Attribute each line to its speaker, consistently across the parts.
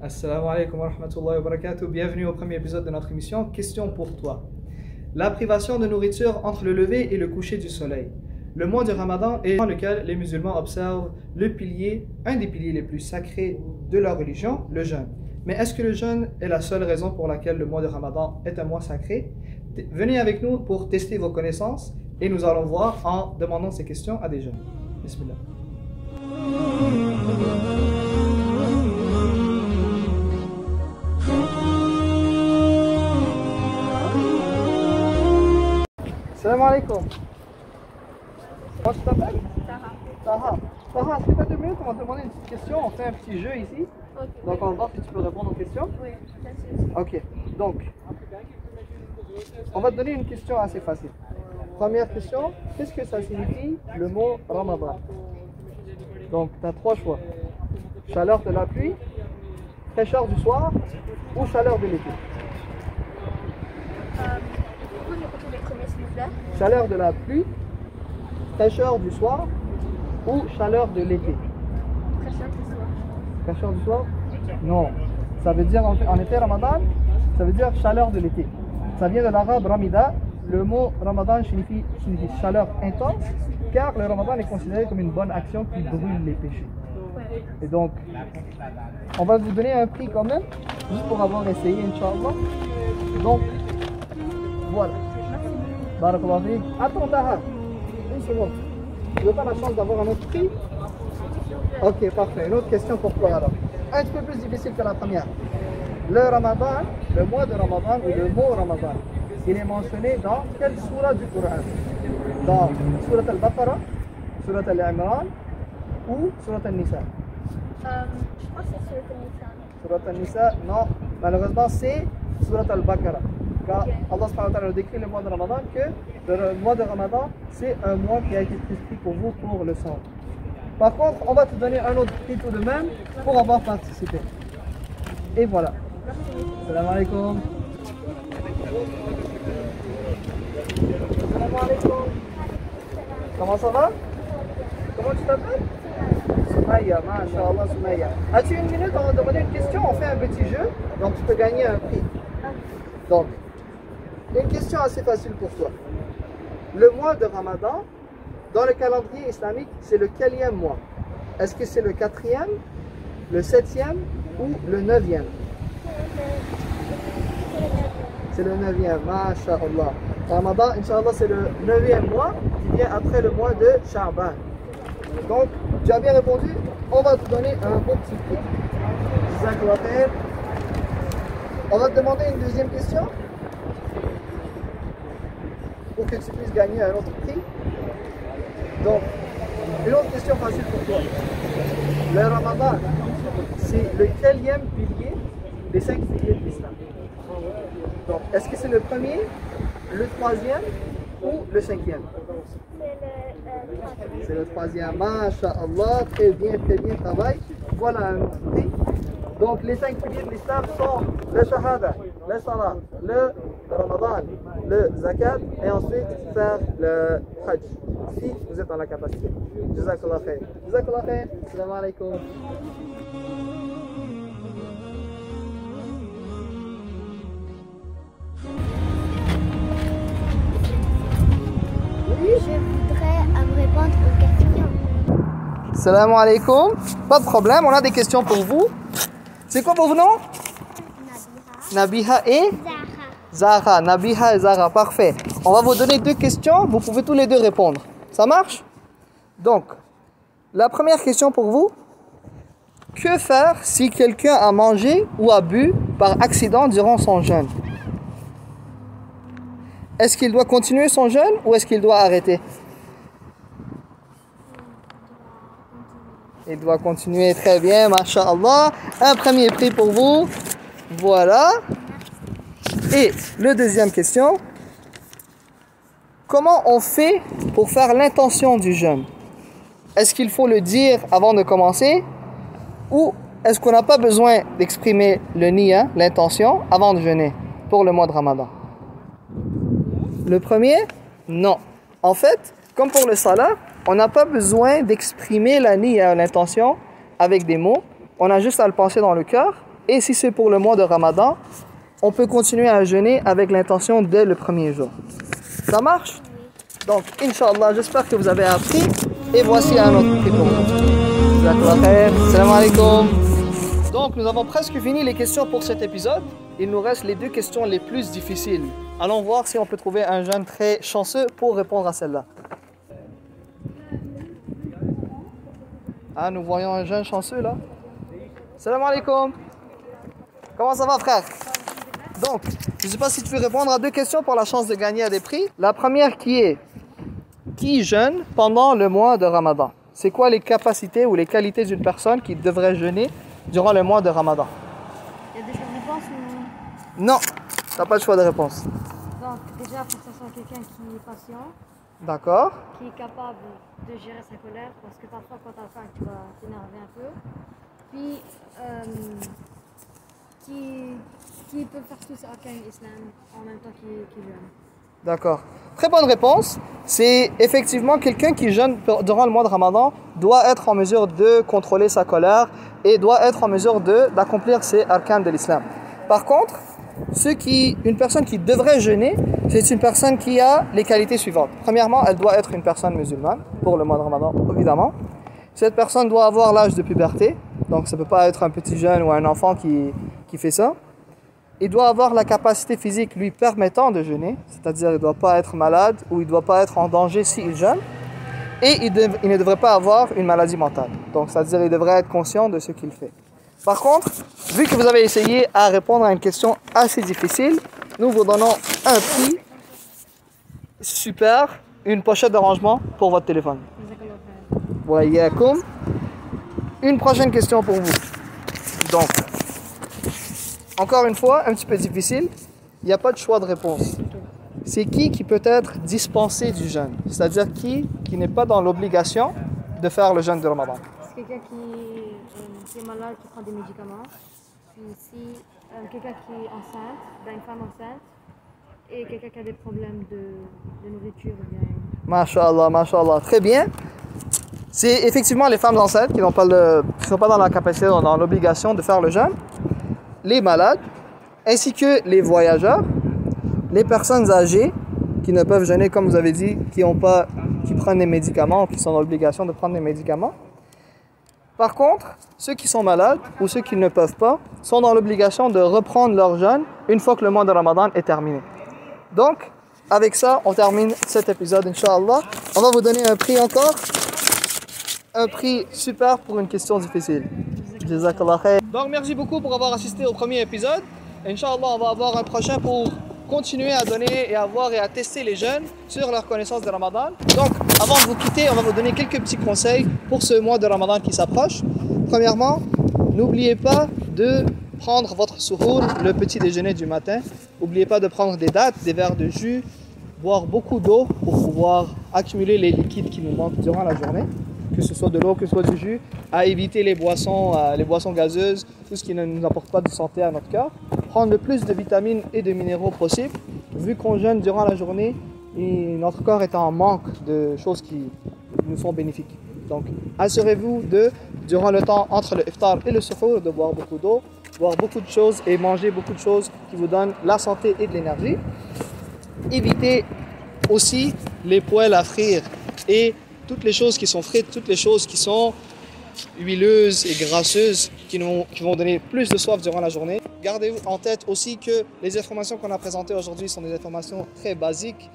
Speaker 1: Assalamu alaikum wa rahmatullahi wa barakatuh. Bienvenue au premier épisode de notre émission Question pour toi. La privation de nourriture entre le lever et le coucher du soleil. Le mois du Ramadan est dans lequel les musulmans observent un des piliers les plus sacrés de leur religion, le jeûne. Mais est-ce que le jeûne est la seule raison pour laquelle le mois de Ramadan est un mois sacré? Venez avec nous pour tester vos connaissances et nous allons voir en demandant ces questions à des jeunes. Bismillah. Salam alaikum. Comment tu t'appelles?
Speaker 2: Taha.
Speaker 1: Taha. Taha, est-ce que tu as 2 minutes? On va te demander une petite question. On fait un petit jeu ici.
Speaker 2: Okay.
Speaker 1: Donc on va voir si tu peux répondre aux questions.
Speaker 2: Oui, bien sûr.
Speaker 1: Ok. Donc, on va te donner une question assez facile. Première question, qu'est-ce que ça signifie le mot Ramadan? Donc, tu as 3 choix. Chaleur de la pluie, fraîcheur du soir ou chaleur de l'été.
Speaker 2: Vous pouvez répéter les premiers, s'il vous plaît?
Speaker 1: Chaleur de la pluie, fraîcheur du soir ou chaleur de l'été.
Speaker 2: Fraîcheur du soir.
Speaker 1: Fraîcheur du soir? Non. Ça veut dire, en effet, Ramadan, ça veut dire chaleur de l'été. Ça vient de l'arabe Ramida. Le mot Ramadan signifie chaleur intense, car le Ramadan est considéré comme une bonne action qui brûle les péchés.
Speaker 2: Ouais.
Speaker 1: Et donc, on va vous donner un prix quand même, juste pour avoir essayé, Inch'Allah. Donc, voilà. Barakallahu fiik. Attends, Taha, une seconde. Tu veux pas la chance d'avoir un autre prix? Ok, parfait. Une autre question pour toi alors. Un petit peu plus difficile que la première. Le Ramadan, le mois de Ramadan ou le mot Ramadan, il est mentionné dans quelle sourate du Coran? Dans Surat al-Baqarah, Surat al-Imran ou Surat al-Nisa?
Speaker 2: Je pense que c'est sur le Nisa.
Speaker 1: Surat al-Nisa, non. Malheureusement, c'est Surat al-Baqarah. Car Allah subhanahu wa ta'ala décrit le mois de Ramadan que le mois de Ramadan, c'est un mois qui a été prescrit pour vous pour le sang. Par contre, on va te donner un autre prix tout de même pour avoir participé. Et voilà. Salam alaikum. Salam alaikum. Comment ça va? Comment tu t'appelles? Soumaya, masha'Allah Soumaya. As-tu une minute? On va te demander une question, on fait un petit jeu, donc tu peux gagner un prix. Donc, une question assez facile pour toi. Le mois de Ramadan, dans le calendrier islamique, c'est le quelième mois? Est-ce que c'est le 4e, le 7e ou le 9e? C'est le 9e, masha'Allah. Ramadan, Inch'Allah, c'est le 9e mois qui vient après le mois de Sha'ban. Donc, tu as bien répondu, on va te donner un beau petit prix. Jazakallah khair. On va te demander une deuxième question pour que tu puisses gagner un autre prix. Donc, une autre question facile pour toi. Le Ramadan, c'est le quelième pilier des 5 piliers de l'islam? Donc, est-ce que c'est le premier, le 3e ou le 5e? C'est le 3e. Masha'Allah, très bien travail. Voilà un prix. Donc, les 5 piliers de l'islam sont le shahada, le salat, le Ramadan, le zakat et ensuite faire le hajj. Si vous êtes dans la capacité. Jazakallah khair. Jazakallah khair. Assalamu alaikum. Oui.
Speaker 2: Je voudrais me répondre aux questions.
Speaker 1: Salam alaikum. Pas de problème, on a des questions pour vous. C'est quoi vos noms? Nabiha et Zahra. Nabiha et Zahra, parfait. On va vous donner 2 questions, vous pouvez tous les 2 répondre. Ça marche? Donc, la première question pour vous. Que faire si quelqu'un a mangé ou a bu par accident durant son jeûne? Est-ce qu'il doit continuer son jeûne ou est-ce qu'il doit arrêter? Il doit continuer, très bien, masha'Allah. Un premier prix pour vous. Voilà. Et la deuxième question. Comment on fait pour faire l'intention du jeûne? Est-ce qu'il faut le dire avant de commencer? Ou est-ce qu'on n'a pas besoin d'exprimer le niya, l'intention, avant de jeûner pour le mois de Ramadan? Le premier? Non. En fait, comme pour le salat, on n'a pas besoin d'exprimer la niya, l'intention, avec des mots. On a juste à le penser dans le cœur Et si c'est pour le mois de Ramadan, on peut continuer à jeûner avec l'intention dès le premier jour. Ça marche? Donc, Inch'Allah, j'espère que vous avez appris. Et voici un autre prix pour vous. Salam alaikum. Donc, nous avons presque fini les questions pour cet épisode. Il nous reste les 2 questions les plus difficiles. Allons voir si on peut trouver un jeune très chanceux pour répondre à celle-là. Ah, nous voyons un jeune chanceux là. Salam alaikum. Comment ça va, frère? Donc, je ne sais pas si tu peux répondre à 2 questions pour la chance de gagner à des prix. La première qui jeûne pendant le mois de Ramadan? C'est quoi les capacités ou les qualités d'une personne qui devrait jeûner durant le mois de Ramadan?
Speaker 3: Il y a des choix de réponse ou...
Speaker 1: Non, tu n'as pas de choix de réponse.
Speaker 3: Donc, déjà, il faut que ce soit quelqu'un qui est patient,
Speaker 1: D'accord.
Speaker 3: qui est capable de gérer sa colère, parce que parfois, quand tu as faim, tu vas t'énerver un peu. Puis, qui peut faire tout ça avec l'islam en même temps qu'il jeûne.
Speaker 1: D'accord. Très bonne réponse. C'est effectivement quelqu'un qui jeûne durant le mois de Ramadan doit être en mesure de contrôler sa colère et doit être en mesure d'accomplir ses arkans de l'islam. Par contre, une personne qui devrait jeûner, c'est une personne qui a les qualités suivantes. Premièrement, elle doit être une personne musulmane pour le mois de Ramadan, évidemment. Cette personne doit avoir l'âge de puberté, donc ça ne peut pas être un petit jeune ou un enfant qui fait ça. Il doit avoir la capacité physique lui permettant de jeûner, c'est-à-dire il ne doit pas être malade ou il ne doit pas être en danger s'il jeûne. Et il ne devrait pas avoir une maladie mentale, donc c'est-à-dire il devrait être conscient de ce qu'il fait. Par contre, vu que vous avez essayé à répondre à une question assez difficile, nous vous donnons un prix super, une pochette de rangement pour votre téléphone. Voilà, une prochaine question pour vous. Donc, encore une fois, un petit peu difficile, il n'y a pas de choix de réponse. C'est qui peut être dispensé du jeûne? C'est-à-dire qui n'est pas dans l'obligation de faire le jeûne de Ramadan.
Speaker 3: C'est quelqu'un qui est malade, qui prend des médicaments. Puis si quelqu'un qui est enceinte, une femme enceinte, et quelqu'un qui a des problèmes de nourriture.
Speaker 1: Masha'Allah, masha'Allah. Très bien. C'est effectivement les femmes enceintes qui ne sont pas dans la capacité, dans l'obligation de faire le jeûne, les malades, ainsi que les voyageurs, les personnes âgées qui ne peuvent jeûner, comme vous avez dit, qui prennent des médicaments, qui sont dans l'obligation de prendre des médicaments. Par contre, ceux qui sont malades ou ceux qui ne peuvent pas sont dans l'obligation de reprendre leur jeûne une fois que le mois de Ramadan est terminé. Donc, avec ça, on termine cet épisode, Inch'Allah. On va vous donner un prix encore. Un prix super pour une question difficile. Jazakallah khair. Donc, merci beaucoup pour avoir assisté au premier épisode. Inch'Allah, on va avoir un prochain pour continuer à donner et à voir et à tester les jeunes sur leur connaissance de Ramadan. Donc, avant de vous quitter, on va vous donner quelques petits conseils pour ce mois de Ramadan qui s'approche. Premièrement, n'oubliez pas de prendre votre suhour, le petit déjeuner du matin. N'oubliez pas de prendre des dattes, des verres de jus, boire beaucoup d'eau pour pouvoir accumuler les liquides qui nous manquent durant la journée, que ce soit de l'eau, que ce soit du jus, à éviter les boissons gazeuses, tout ce qui ne nous apporte pas de santé à notre corps. Prendre le plus de vitamines et de minéraux possible. Vu qu'on jeûne durant la journée, et notre corps est en manque de choses qui nous sont bénéfiques. Donc, assurez-vous durant le temps entre le iftar et le suhour, de boire beaucoup d'eau, boire beaucoup de choses et manger beaucoup de choses qui vous donnent la santé et de l'énergie. Évitez aussi les poêles à frire et toutes les choses qui sont frites, toutes les choses qui sont huileuses et grasseuses qui vont donner plus de soif durant la journée. Gardez en tête aussi que les informations qu'on a présentées aujourd'hui sont des informations très basiques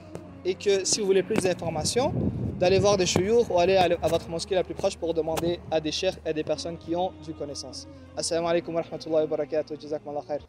Speaker 1: et que si vous voulez plus d'informations, d'aller voir des chouyours ou aller à votre mosquée la plus proche pour demander à des cheikhs et à des personnes qui ont du connaissance. Assalamu alaikum wa rahmatullahi wa barakatuh. Jazakumullah khair.